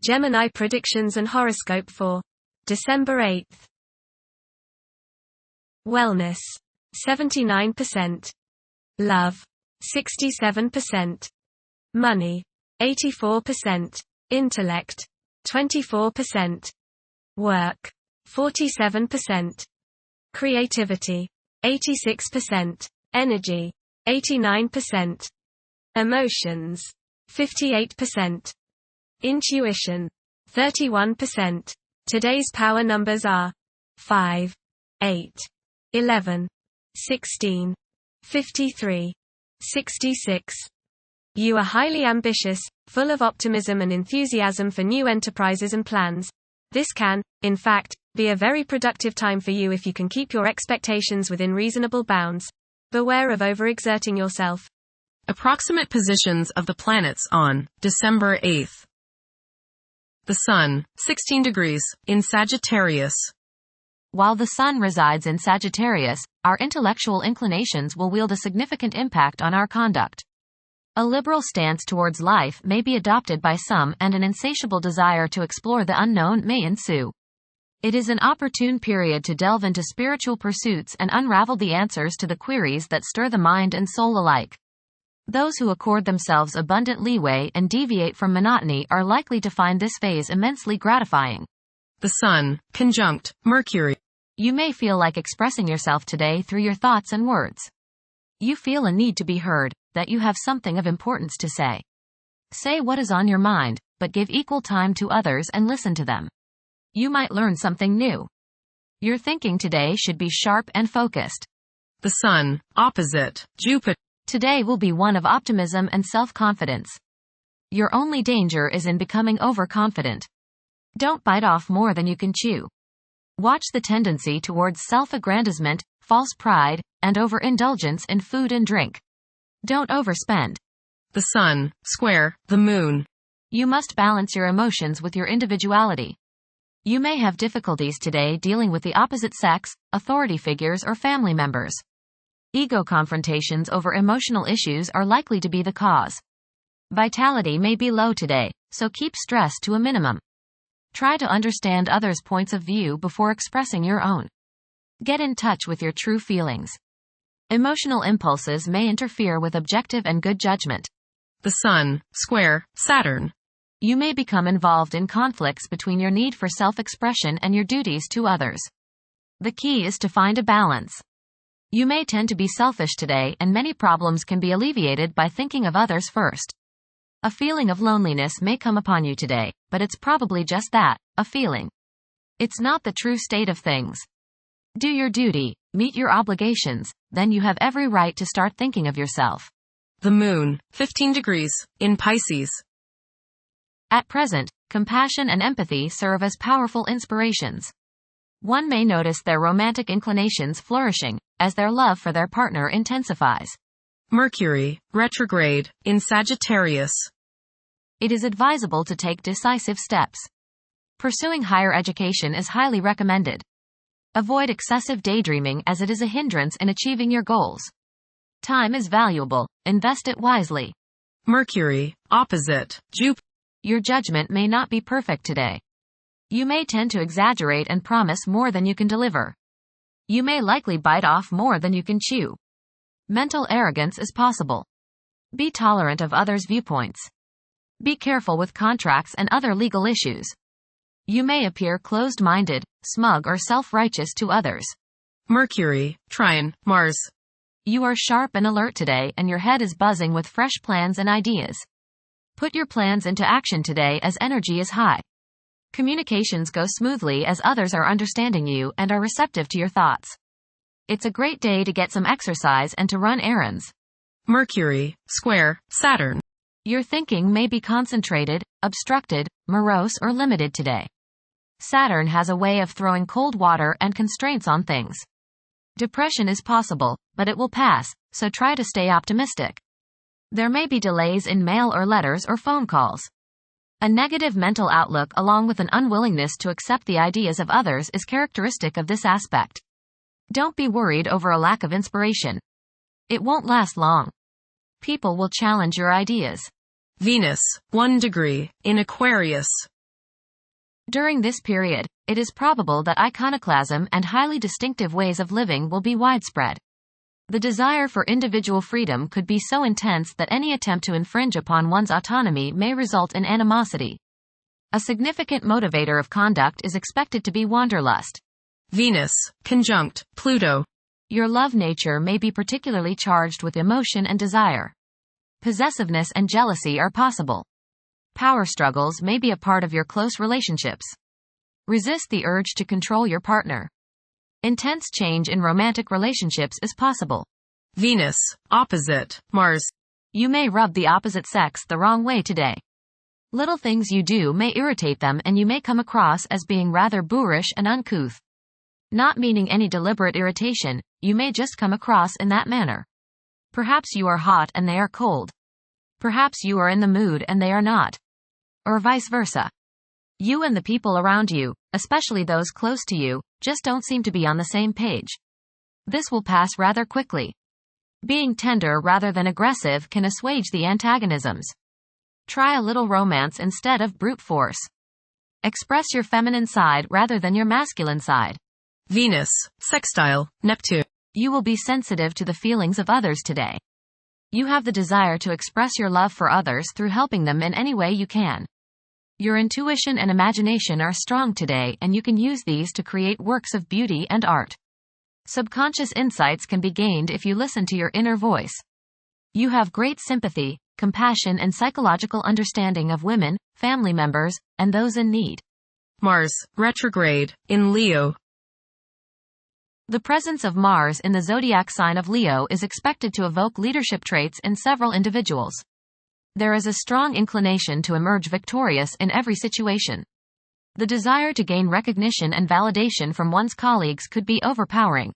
Gemini predictions and horoscope for December 8th. Wellness, 79%. Love, 67%. Money, 84%. Intellect, 24%. Work, 47%. Creativity, 86%. Energy, 89%. Emotions, 58%. Intuition, 31%. Today's power numbers are 5, 8, 11, 16, 53, 66. You are highly ambitious, full of optimism and enthusiasm for new enterprises and plans. This can, in fact, be a very productive time for you if you can keep your expectations within reasonable bounds. Beware of overexerting yourself. Approximate positions of the planets on December 8th. The Sun, 16 degrees, in Sagittarius. While the Sun resides in Sagittarius, our intellectual inclinations will wield a significant impact on our conduct. A liberal stance towards life may be adopted by some, and an insatiable desire to explore the unknown may ensue. It is an opportune period to delve into spiritual pursuits and unravel the answers to the queries that stir the mind and soul alike. Those who accord themselves abundant leeway and deviate from monotony are likely to find this phase immensely gratifying. The Sun, conjunct Mercury. You may feel like expressing yourself today through your thoughts and words. You feel a need to be heard, that you have something of importance to say. Say what is on your mind, but give equal time to others and listen to them. You might learn something new. Your thinking today should be sharp and focused. The Sun, opposite Jupiter. Today will be one of optimism and self-confidence. Your only danger is in becoming overconfident. Don't bite off more than you can chew. Watch the tendency towards self-aggrandizement, false pride, and overindulgence in food and drink. Don't overspend. The Sun, square the Moon. You must balance your emotions with your individuality. You may have difficulties today dealing with the opposite sex, authority figures, or family members. Ego confrontations over emotional issues are likely to be the cause. Vitality may be low today, so keep stress to a minimum. Try to understand others' points of view before expressing your own. Get in touch with your true feelings. Emotional impulses may interfere with objective and good judgment. The Sun, square Saturn. You may become involved in conflicts between your need for self-expression and your duties to others. The key is to find a balance. You may tend to be selfish today, and many problems can be alleviated by thinking of others first. A feeling of loneliness may come upon you today, but it's probably just that, a feeling. It's not the true state of things. Do your duty, meet your obligations, then you have every right to start thinking of yourself. The Moon, 15 degrees, in Pisces. At present, compassion and empathy serve as powerful inspirations. One may notice their romantic inclinations flourishing, as their love for their partner intensifies. Mercury, retrograde, in Sagittarius. It is advisable to take decisive steps. Pursuing higher education is highly recommended. Avoid excessive daydreaming, as it is a hindrance in achieving your goals. Time is valuable, invest it wisely. Mercury, opposite Jupiter. Your judgment may not be perfect today. You may tend to exaggerate and promise more than you can deliver. You may likely bite off more than you can chew. Mental arrogance is possible. Be tolerant of others' viewpoints. Be careful with contracts and other legal issues. You may appear closed-minded, smug, or self-righteous to others. Mercury, trine Mars. You are sharp and alert today, and your head is buzzing with fresh plans and ideas. Put your plans into action today, as energy is high. Communications go smoothly as others are understanding you and are receptive to your thoughts. It's a great day to get some exercise and to run errands. Mercury, square Saturn. Your thinking may be concentrated, obstructed, morose, or limited today. Saturn has a way of throwing cold water and constraints on things. Depression is possible, but it will pass, so try to stay optimistic. There may be delays in mail or letters or phone calls. A negative mental outlook along with an unwillingness to accept the ideas of others is characteristic of this aspect. Don't be worried over a lack of inspiration. It won't last long. People will challenge your ideas. Venus, 1 degree, in Aquarius. During this period, it is probable that iconoclasm and highly distinctive ways of living will be widespread. The desire for individual freedom could be so intense that any attempt to infringe upon one's autonomy may result in animosity. A significant motivator of conduct is expected to be wanderlust. Venus, conjunct Pluto. Your love nature may be particularly charged with emotion and desire. Possessiveness and jealousy are possible. Power struggles may be a part of your close relationships. Resist the urge to control your partner. Intense change in romantic relationships is possible. Venus, opposite Mars. You may rub the opposite sex the wrong way today. Little things you do may irritate them and you may come across as being rather boorish and uncouth. Not meaning any deliberate irritation, you may just come across in that manner. Perhaps you are hot and they are cold. Perhaps you are in the mood and they are not. Or vice versa. You and the people around you, especially those close to you, just don't seem to be on the same page. This will pass rather quickly. Being tender rather than aggressive can assuage the antagonisms. Try a little romance instead of brute force. Express your feminine side rather than your masculine side. Venus, sextile Neptune. You will be sensitive to the feelings of others today. You have the desire to express your love for others through helping them in any way you can. Your intuition and imagination are strong today and you can use these to create works of beauty and art. Subconscious insights can be gained if you listen to your inner voice. You have great sympathy, compassion and psychological understanding of women, family members, and those in need. Mars, retrograde, in Leo. The presence of Mars in the zodiac sign of Leo is expected to evoke leadership traits in several individuals. There is a strong inclination to emerge victorious in every situation. The desire to gain recognition and validation from one's colleagues could be overpowering.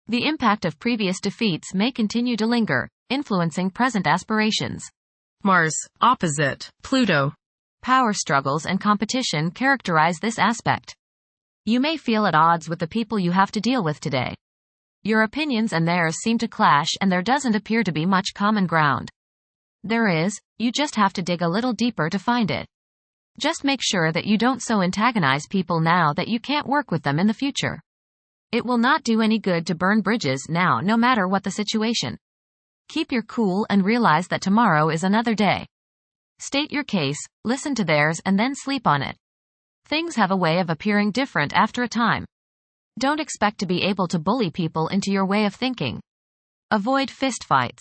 The impact of previous defeats may continue to linger, influencing present aspirations. Mars, opposite Pluto. Power struggles and competition characterize this aspect. You may feel at odds with the people you have to deal with today. Your opinions and theirs seem to clash and there doesn't appear to be much common ground. There is, you just have to dig a little deeper to find it. Just make sure that you don't so antagonize people now that you can't work with them in the future. It will not do any good to burn bridges now no matter what the situation. Keep your cool and realize that tomorrow is another day. State your case, listen to theirs and then sleep on it. Things have a way of appearing different after a time. Don't expect to be able to bully people into your way of thinking. Avoid fistfights.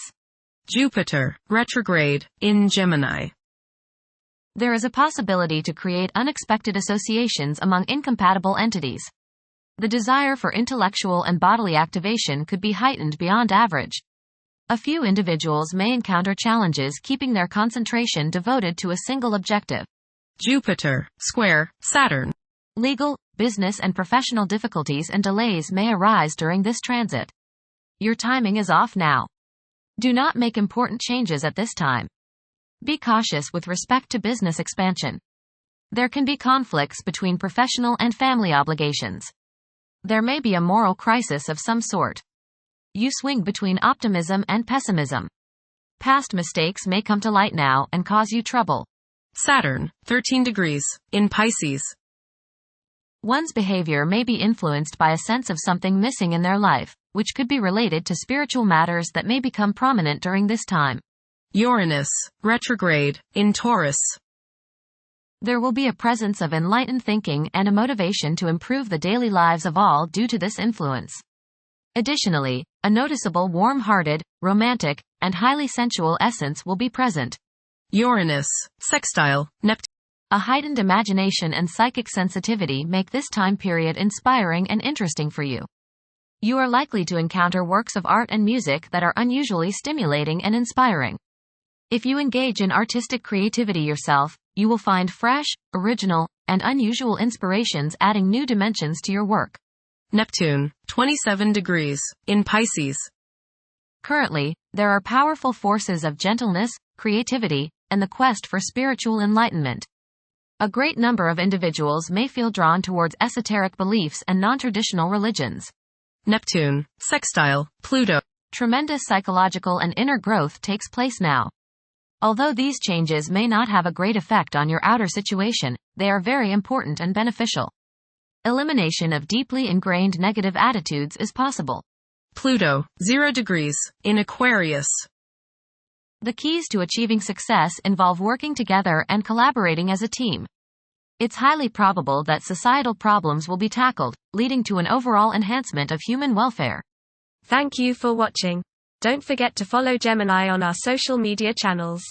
Jupiter, retrograde, in Gemini. There is a possibility to create unexpected associations among incompatible entities. The desire for intellectual and bodily activation could be heightened beyond average. A few individuals may encounter challenges keeping their concentration devoted to a single objective. Jupiter, square, Saturn. Legal, business and professional difficulties and delays may arise during this transit. Your timing is off now. Do not make important changes at this time. Be cautious with respect to business expansion. There can be conflicts between professional and family obligations. There may be a moral crisis of some sort. You swing between optimism and pessimism. Past mistakes may come to light now and cause you trouble. Saturn, 13 degrees, in Pisces. One's behavior may be influenced by a sense of something missing in their life, which could be related to spiritual matters that may become prominent during this time. Uranus, retrograde, in Taurus. There will be a presence of enlightened thinking and a motivation to improve the daily lives of all due to this influence. Additionally, a noticeable warm-hearted, romantic, and highly sensual essence will be present. Uranus, sextile Neptune. A heightened imagination and psychic sensitivity make this time period inspiring and interesting for you. You are likely to encounter works of art and music that are unusually stimulating and inspiring. If you engage in artistic creativity yourself, you will find fresh, original, and unusual inspirations adding new dimensions to your work. Neptune, 27 degrees, in Pisces. Currently, there are powerful forces of gentleness, creativity, and the quest for spiritual enlightenment. A great number of individuals may feel drawn towards esoteric beliefs and non-traditional religions. Neptune, sextile Pluto. Tremendous psychological and inner growth takes place now. Although these changes may not have a great effect on your outer situation, they are very important and beneficial. Elimination of deeply ingrained negative attitudes is possible. Pluto, 0 degrees, in Aquarius. The keys to achieving success involve working together and collaborating as a team. It's highly probable that societal problems will be tackled, leading to an overall enhancement of human welfare. Thank you for watching. Don't forget to follow Gemini on our social media channels.